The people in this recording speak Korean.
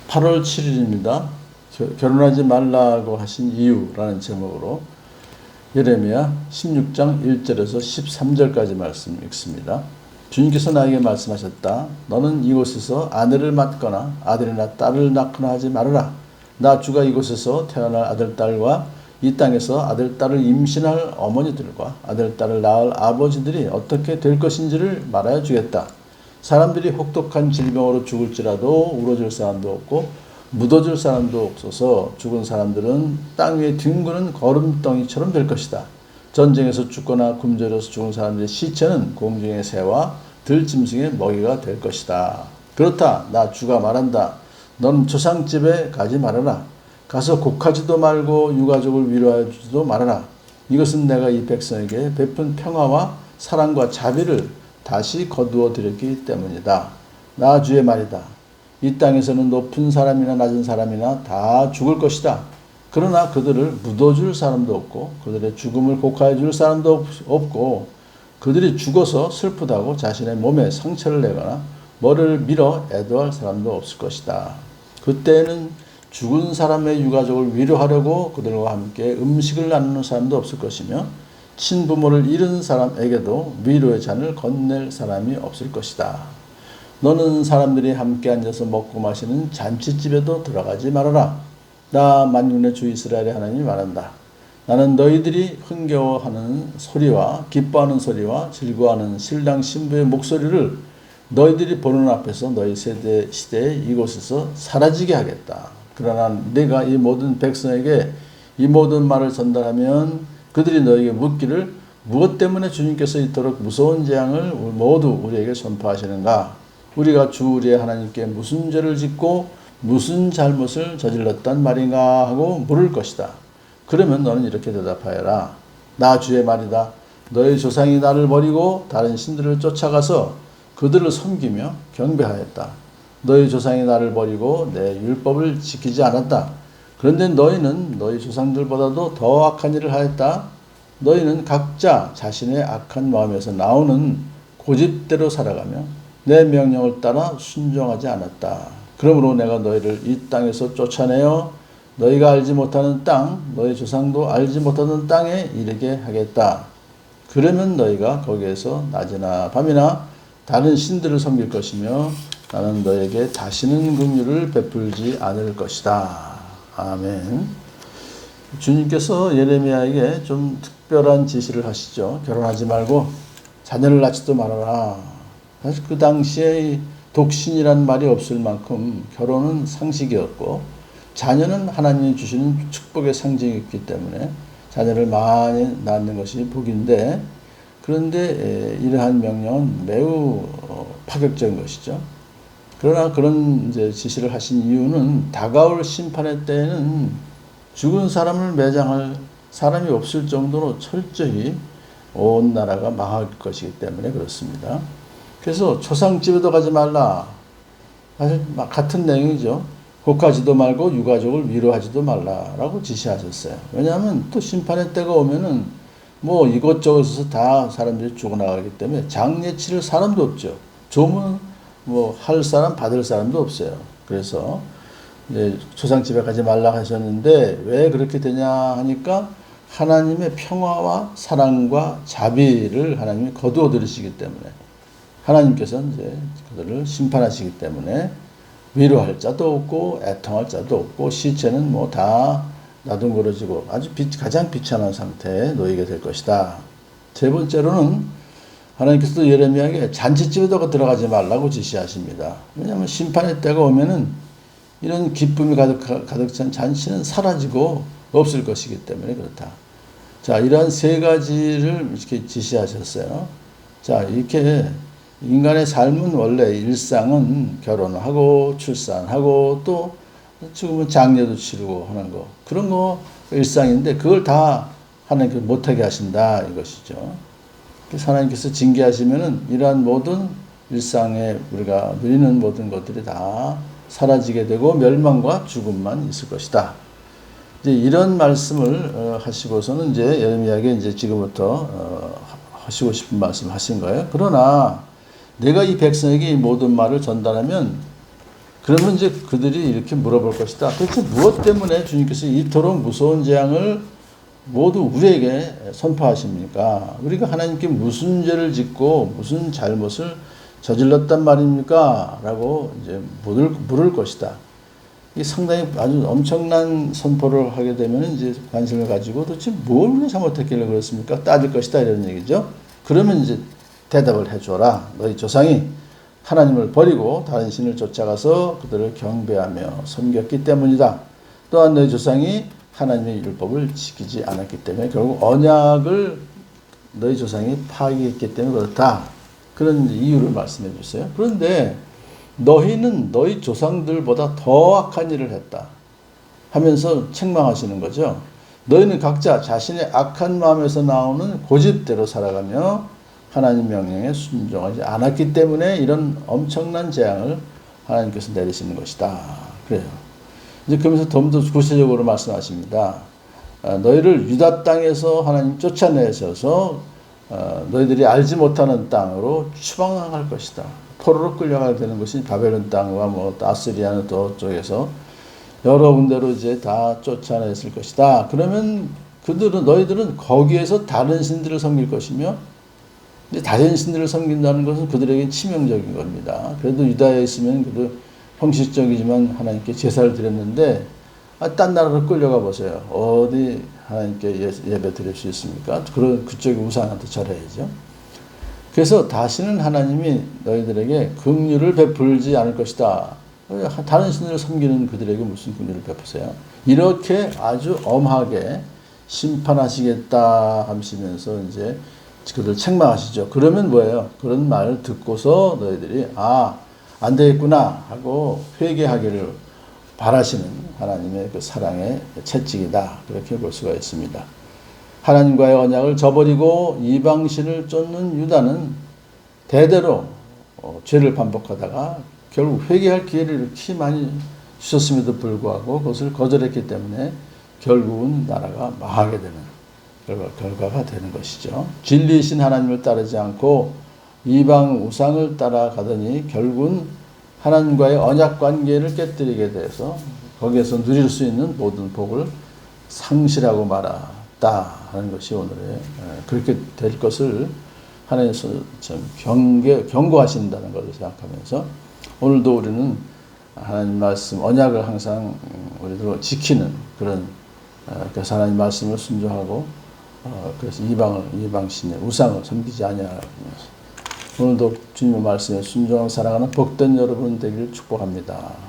8월 7일입니다. 결혼하지 말라고 하신 이유라는 제목으로 예레미야 16장 1절에서 13절까지 말씀 읽습니다. 주님께서 나에게 말씀하셨다. 너는 이곳에서 아내를 맡거나 아들이나 딸을 낳거나 하지 말아라. 나 주가 이곳에서 태어날 아들, 딸과 이 땅에서 아들, 딸을 임신할 어머니들과 아들, 딸을 낳을 아버지들이 어떻게 될 것인지를 말하여 주겠다. 사람들이 혹독한 질병으로 죽을지라도 울어줄 사람도 없고 묻어줄 사람도 없어서 죽은 사람들은 땅 위에 뒹구는 거름덩이처럼 될 것이다. 전쟁에서 죽거나 굶주려서 죽은 사람들의 시체는 공중의 새와 들짐승의 먹이가 될 것이다. 그렇다. 나 주가 말한다. 넌 조상집에 가지 말아라. 가서 곡하지도 말고 유가족을 위로하여 주지도 말아라. 이것은 내가 이 백성에게 베푼 평화와 사랑과 자비를 다시 거두어 드렸기 때문이다. 나 주의 말이다. 이 땅에서는 높은 사람이나 낮은 사람이나 다 죽을 것이다. 그러나 그들을 묻어줄 사람도 없고 그들의 죽음을 곡하여 줄 사람도 없고 그들이 죽어서 슬프다고 자신의 몸에 상처를 내거나 머리를 밀어 애도할 사람도 없을 것이다. 그때에는 죽은 사람의 유가족을 위로하려고 그들과 함께 음식을 나누는 사람도 없을 것이며 친부모를 잃은 사람에게도 위로의 잔을 건넬 사람이 없을 것이다. 너는 사람들이 함께 앉아서 먹고 마시는 잔치집에도 들어가지 말아라. 나 만군의 주 이스라엘의 하나님이 말한다. 나는 너희들이 흥겨워하는 소리와 기뻐하는 소리와 즐거워하는 신랑 신부의 목소리를 너희들이 보는 앞에서 너희 시대에 이곳에서 사라지게 하겠다. 그러나 내가 이 모든 백성에게 이 모든 말을 전달하면 그들이 너에게 묻기를 무엇 때문에 주님께서 이토록 무서운 재앙을 모두 우리에게 선포하시는가? 우리가 주 우리의 하나님께 무슨 죄를 짓고 무슨 잘못을 저질렀단 말인가 하고 물을 것이다. 그러면 너는 이렇게 대답하여라. 나 주의 말이다. 너희 조상이 나를 버리고 다른 신들을 쫓아가서 그들을 섬기며 경배하였다. 너희 조상이 나를 버리고 내 율법을 지키지 않았다. 그런데 너희는 너희 조상들보다도 더 악한 일을 하였다. 너희는 각자 자신의 악한 마음에서 나오는 고집대로 살아가며 내 명령을 따라 순종하지 않았다. 그러므로 내가 너희를 이 땅에서 쫓아내어 너희가 알지 못하는 땅, 너희 조상도 알지 못하는 땅에 이르게 하겠다. 그러면 너희가 거기에서 낮이나 밤이나 다른 신들을 섬길 것이며 나는 너에게 다시는 긍휼을 베풀지 않을 것이다. 아멘. 주님께서 예레미야에게 좀 특별한 지시를 하시죠. 결혼하지 말고 자녀를 낳지도 말아라. 사실 그 당시에 독신이란 말이 없을 만큼 결혼은 상식이었고 자녀는 하나님이 주시는 축복의 상징이었기 때문에 자녀를 많이 낳는 것이 복인데 그런데 이러한 명령은 매우 파격적인 것이죠. 그러나 그런 이제 지시를 하신 이유는 다가올 심판의 때에는 죽은 사람을 매장할 사람이 없을 정도로 철저히 온 나라가 망할 것이기 때문에 그렇습니다. 그래서 조상집에도 가지 말라. 사실 같은 내용이죠. 곡하지도 말고 유가족을 위로하지도 말라라고 지시하셨어요. 왜냐하면 또 심판의 때가 오면은 뭐 이곳저곳에서 다 사람들이 죽어나가기 때문에 장례 치를 사람도 없죠. 조문 뭐 할 사람 받을 사람도 없어요. 그래서 이제 조상집에 가지 말라 하셨는데 왜 그렇게 되냐 하니까 하나님의 평화와 사랑과 자비를 하나님이 거두어 들이시기 때문에 하나님께서 이제 그들을 심판하시기 때문에 위로할 자도 없고 애통할 자도 없고 시체는 뭐 다 나둥그러지고 아주 가장 비참한 상태에 놓이게 될 것이다. 세 번째로는 하나님께서도 예레미야에게 잔치집에도 들어가지 말라고 지시하십니다. 왜냐하면 심판의 때가 오면은 이런 기쁨이 가득 찬 잔치는 사라지고 없을 것이기 때문에 그렇다. 자, 이러한 세 가지를 이렇게 지시하셨어요. 자, 이렇게 인간의 삶은 원래 일상은 결혼하고 출산하고 또 지금은 장례도 치르고 하는 거 그런 거 일상인데 그걸 다 하나님께서 못하게 하신다 이것이죠. 하나님께서 징계하시면은 이러한 모든 일상에 우리가 누리는 모든 것들이 다 사라지게 되고 멸망과 죽음만 있을 것이다. 이제 이런 말씀을 하시고서는 이제 예레미야에게 이제 지금부터 하시고 싶은 말씀 하신 거예요. 그러나 내가 이 백성에게 이 모든 말을 전달하면 그러면 이제 그들이 이렇게 물어볼 것이다. 도대체 무엇 때문에 주님께서 이토록 무서운 재앙을 모두 우리에게 선포하십니까? 우리가 하나님께 무슨 죄를 짓고 무슨 잘못을 저질렀단 말입니까? 라고 이제 물을 것이다. 이 상당히 아주 엄청난 선포를 하게 되면 이제 관심을 가지고 도대체 뭘 잘못했길래 그렇습니까? 따질 것이다. 이런 얘기죠. 그러면 이제 대답을 해줘라. 너희 조상이 하나님을 버리고 다른 신을 쫓아가서 그들을 경배하며 섬겼기 때문이다. 또한 너희 조상이 하나님의 율법을 지키지 않았기 때문에 결국 언약을 너희 조상이 파기했기 때문에 그렇다. 그런 이유를 말씀해 주세요. 그런데 너희는 너희 조상들보다 더 악한 일을 했다 하면서 책망하시는 거죠. 너희는 각자 자신의 악한 마음에서 나오는 고집대로 살아가며 하나님 명령에 순종하지 않았기 때문에 이런 엄청난 재앙을 하나님께서 내리시는 것이다. 그래요. 이제 그러면서 좀 더 구체적으로 말씀하십니다. 너희를 유다 땅에서 하나님 쫓아내셔서 너희들이 알지 못하는 땅으로 추방할 것이다. 포로로 끌려가야 되는 것이 바벨론 땅과 뭐 아스리아는 또 쪽에서 여러 군데로 이제 다 쫓아냈을 것이다. 그러면 너희들은 거기에서 다른 신들을 섬길 것이며 이제 다른 신들을 섬긴다는 것은 그들에게 치명적인 겁니다. 그래도 유다에 있으면 그래도 형식적이지만 하나님께 제사를 드렸는데 딴 나라로 끌려가 보세요. 어디 하나님께 예배 드릴 수 있습니까? 그쪽에 우상한테 절해야죠. 그래서 다시는 하나님이 너희들에게 긍휼을 베풀지 않을 것이다. 다른 신을 섬기는 그들에게 무슨 긍휼을 베푸세요? 이렇게 아주 엄하게 심판하시겠다 하시면서 이제 그들 책망하시죠. 그러면 뭐예요? 그런 말을 듣고서 너희들이 안 되겠구나 하고 회개하기를 바라시는 하나님의 그 사랑의 채찍이다. 그렇게 볼 수가 있습니다. 하나님과의 언약을 저버리고 이방신을 쫓는 유다는 대대로 죄를 반복하다가 결국 회개할 기회를 이렇게 많이 주셨음에도 불구하고 그것을 거절했기 때문에 결국은 나라가 망하게 되는 결과가 되는 것이죠. 진리이신 하나님을 따르지 않고 이방 우상을 따라가더니 결국은 하나님과의 언약 관계를 깨뜨리게 돼서 거기에서 누릴 수 있는 모든 복을 상실하고 말았다 하는 것이 오늘의 그렇게 될 것을 하나님께서 좀 경고하신다는 것을 생각하면서 오늘도 우리는 하나님 말씀 언약을 항상 우리도 지키는 그런 그래서 하나님 말씀을 순종하고 그래서 이방신의 우상을 섬기지 아니하면서 오늘도 주님의 말씀에 순종하고 살아가는 복된 여러분 되기를 축복합니다.